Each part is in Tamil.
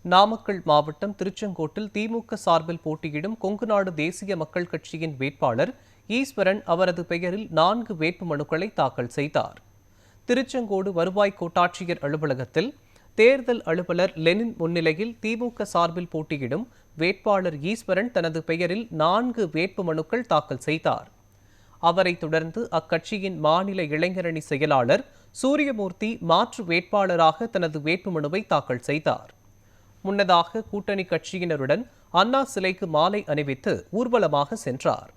நாமக்கல் மாவட்டம் திருச்செங்கோட்டில் திமுக சார்பில் போட்டியிடும் கொங்குநாடு தேசிய மக்கள் கட்சியின் வேட்பாளர் ஈஸ்வரன் அவரது பெயரில் 4 வேட்பு மனுக்களை தாக்கல் செய்தார். திருச்செங்கோடு வருவாய் கோட்டாட்சியர் அலுவலகத்தில் தேர்தல் அலுவலர் லெனின் முன்னிலையில் திமுக சார்பில் போட்டியிடும் வேட்பாளர் ஈஸ்வரன் தனது பெயரில் 4 வேட்பு மனுக்கள் தாக்கல் செய்தார். அவரைத் தொடர்ந்து அக்கட்சியின் மாநில இளைஞரணி செயலாளர் சூரியமூர்த்தி மாற்று வேட்பாளராக தனது வேட்புமனுவை தாக்கல் செய்தார். முன்னதாக கூட்டணி கட்சியினருடன் அண்ணா சிலைக்கு மாலை அணிவித்து ஊர்வலமாக சென்றார்.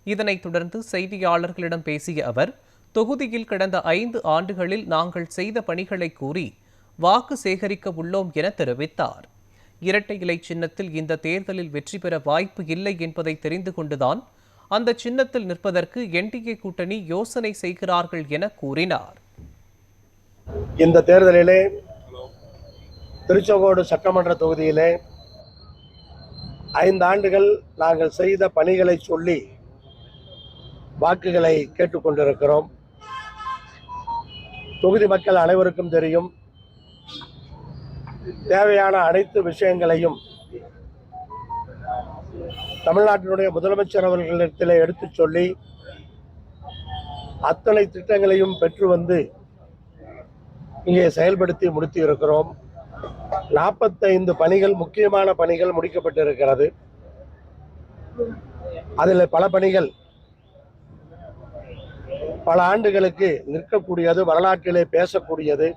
இதனைத் தொடர்ந்து செய்தியாளர்களிடம் பேசிய அவர், தொகுதியில் கடந்த 5 ஆண்டுகளில் நாங்கள் செய்த பணிகளை கூறி வாக்கு சேகரிக்க உள்ளோம் என தெரிவித்தார். இரட்டை இலை சின்னத்தில் இந்த தேர்தலில் வெற்றி பெற வாய்ப்பு இல்லை என்பதை தெரிந்து கொண்டுதான் அந்த சின்னத்தில் நிற்பதற்கு என்டிஏ கூட்டணி யோசனை செய்கிறார்கள் என கூறினார். இந்த தேர்தலிலே திருச்செங்கோடு சட்டமன்ற தொகுதியிலே 5 ஆண்டுகள் நாங்கள் செய்த பணிகளை சொல்லி வாக்குகளை கேட்டுக்கொண்டிருக்கிறோம். தொகுதி மக்கள் அனைவருக்கும் தெரியும், தேவையான அனைத்து விஷயங்களையும் தமிழ்நாட்டினுடைய முதலமைச்சர் அவர்களிடத்தில் எடுத்துச் சொல்லி அத்தனை திட்டங்களையும் பெற்று வந்து இங்கே செயல்படுத்தி முடித்து இருக்கிறோம். 45 பணிகள், முக்கியமான பணிகள் முடிக்கப்பட்டிருக்கிறது. அதில் பல பணிகள் பல ஆண்டுகளுக்கு நிற்கக்கூடியது, வரலாற்றிலே பேசக்கூடியது.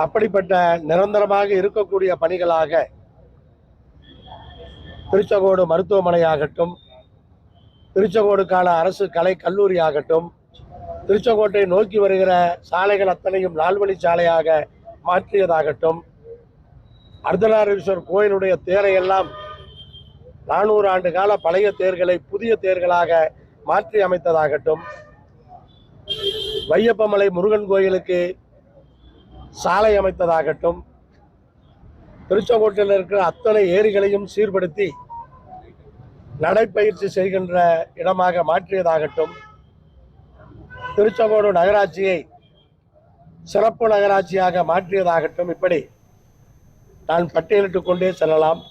அப்படிப்பட்ட நிரந்தரமாக இருக்கக்கூடிய பணிகளாக திருச்செங்கோடு மருத்துவமனையாகட்டும், திருச்செங்கோடுக்கான அரசு கலை கல்லூரி ஆகட்டும், திருச்செங்கோட்டை நோக்கி வருகிற சாலைகள் அத்தனையும் 4 வழி சாலையாக மாற்றியதாகட்டும், அர்த்தநாரீஸ்வரர் கோயிலுடைய தேரையெல்லாம் 400 ஆண்டு கால பழைய தேர்களை புதிய தேர்களாக மாற்றி அமைத்ததாகட்டும், வையப்பமலை முருகன் கோயிலுக்கு சாலை அமைத்ததாகட்டும், திருச்செங்கோட்டில் இருக்கிற அத்தனை ஏரிகளையும் சீர்படுத்தி நடைப்பயிற்சி செய்கின்ற இடமாக மாற்றியதாகட்டும், திருச்செங்கோடு நகராட்சியை சிறப்பு நகராட்சியாக மாற்றியதாகட்டும், இப்படி நான் பட்டியலிட்டுக் கொண்டே செல்லலாம்.